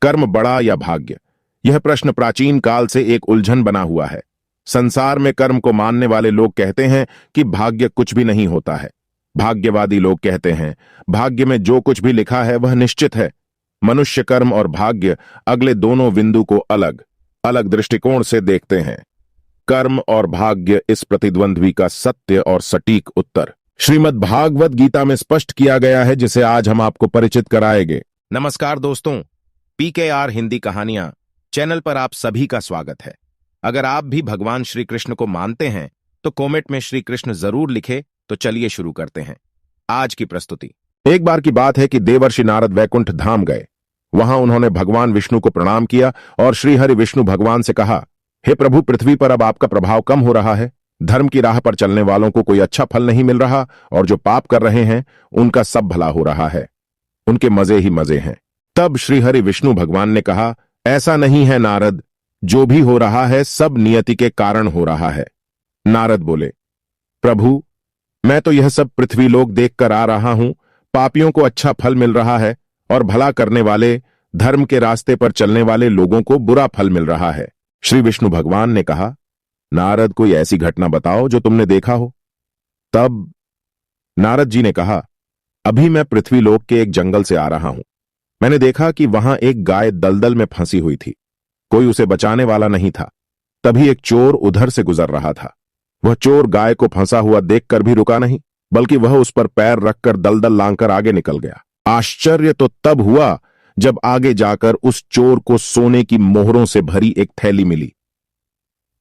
कर्म बड़ा या भाग्य? यह प्रश्न प्राचीन काल से एक उलझन बना हुआ है। संसार में कर्म को मानने वाले लोग कहते हैं कि भाग्य कुछ भी नहीं होता है। भाग्यवादी लोग कहते हैं भाग्य में जो कुछ भी लिखा है वह निश्चित है। मनुष्य कर्म और भाग्य अगले दोनों बिंदु को अलग अलग दृष्टिकोण से देखते हैं। कर्म और भाग्य इस प्रतिद्वंद्वी का सत्य और सटीक उत्तर श्रीमद् भागवत गीता में स्पष्ट किया गया है, जिसे आज हम आपको परिचित कराएंगे। नमस्कार दोस्तों, PKR हिंदी कहानियां चैनल पर आप सभी का स्वागत है। अगर आप भी भगवान श्री कृष्ण को मानते हैं तो कमेंट में श्री कृष्ण जरूर लिखे। तो चलिए शुरू करते हैं आज की प्रस्तुति। एक बार की बात है कि देवर्षि नारद वैकुंठ धाम गए। वहां उन्होंने भगवान विष्णु को प्रणाम किया और श्रीहरि विष्णु भगवान से कहा, हे प्रभु, पृथ्वी पर अब आपका प्रभाव कम हो रहा है। धर्म की राह पर चलने वालों को कोई अच्छा फल नहीं मिल रहा और जो पाप कर रहे हैं उनका सब भला हो रहा है। उनके मजे ही मजे हैं। तब श्रीहरि विष्णु भगवान ने कहा, ऐसा नहीं है नारद, जो भी हो रहा है सब नियति के कारण हो रहा है। नारद बोले, प्रभु, मैं तो यह सब पृथ्वी लोक देखकर आ रहा हूं। पापियों को अच्छा फल मिल रहा है और भला करने वाले, धर्म के रास्ते पर चलने वाले लोगों को बुरा फल मिल रहा है। श्री विष्णु भगवान ने कहा, नारद, कोई ऐसी घटना बताओ जो तुमने देखा हो। तब नारद जी ने कहा, अभी मैं पृथ्वी लोक के एक जंगल से आ रहा हूं। मैंने देखा कि वहां एक गाय दलदल में फंसी हुई थी। कोई उसे बचाने वाला नहीं था। तभी एक चोर उधर से गुजर रहा था। वह चोर गाय को फंसा हुआ देखकर भी रुका नहीं, बल्कि वह उस पर पैर रखकर दलदल लांघकर आगे निकल गया। आश्चर्य तो तब हुआ जब आगे जाकर उस चोर को सोने की मोहरों से भरी एक थैली मिली।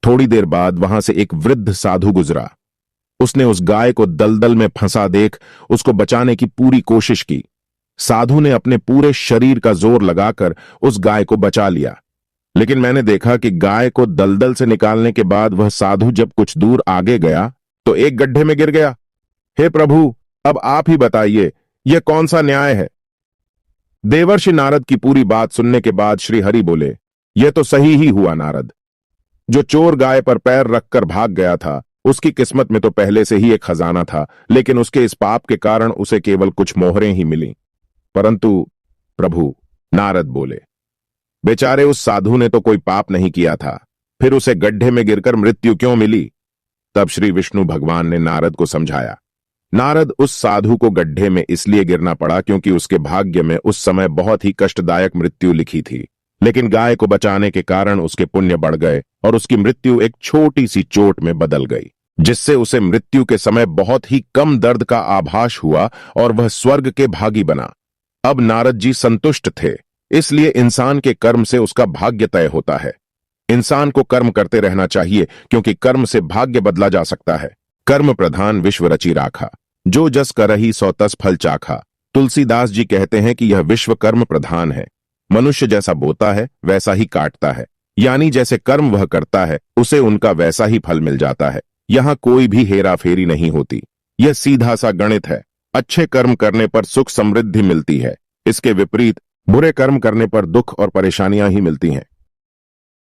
थोड़ी देर बाद वहां से एक वृद्ध साधु गुजरा। उसने उस गाय को दलदल में फंसा देख उसको बचाने की पूरी कोशिश की। साधु ने अपने पूरे शरीर का जोर लगाकर उस गाय को बचा लिया, लेकिन मैंने देखा कि गाय को दलदल से निकालने के बाद वह साधु जब कुछ दूर आगे गया तो एक गड्ढे में गिर गया। हे प्रभु, अब आप ही बताइए, यह कौन सा न्याय है? देवर्षि नारद की पूरी बात सुनने के बाद श्री हरि बोले, यह तो सही ही हुआ नारद। जो चोर गाय पर पैर रखकर भाग गया था, उसकी किस्मत में तो पहले से ही एक खजाना था, लेकिन उसके इस पाप के कारण उसे केवल कुछ मोहरें ही मिली। परंतु प्रभु, नारद बोले, बेचारे उस साधु ने तो कोई पाप नहीं किया था, फिर उसे गड्ढे में गिरकर मृत्यु क्यों मिली? तब श्री विष्णु भगवान ने नारद को समझाया, नारद, उस साधु को गड्ढे में इसलिए गिरना पड़ा क्योंकि उसके भाग्य में उस समय बहुत ही कष्टदायक मृत्यु लिखी थी, लेकिन गाय को बचाने के कारण उसके पुण्य बढ़ गए और उसकी मृत्यु एक छोटी सी चोट में बदल गई, जिससे उसे मृत्यु के समय बहुत ही कम दर्द का आभास हुआ और वह स्वर्ग के भागी बना। अब नारद जी संतुष्ट थे, इसलिए इंसान के कर्म से उसका भाग्य तय होता है। इंसान को कर्म करते रहना चाहिए क्योंकि कर्म से भाग्य बदला जा सकता है। कर्म प्रधान विश्व रची राखा, जो जस करही सो तस फल चाखा। तुलसीदास जी कहते हैं कि यह विश्व कर्म प्रधान है। मनुष्य जैसा बोता है वैसा ही काटता है, यानी जैसे कर्म वह करता है उसे उनका वैसा ही फल मिल जाता है। यहां कोई भी हेरा फेरी नहीं होती। यह सीधा सा गणित है। अच्छे कर्म करने पर सुख समृद्धि मिलती है। इसके विपरीत बुरे कर्म करने पर दुख और परेशानियां ही मिलती हैं।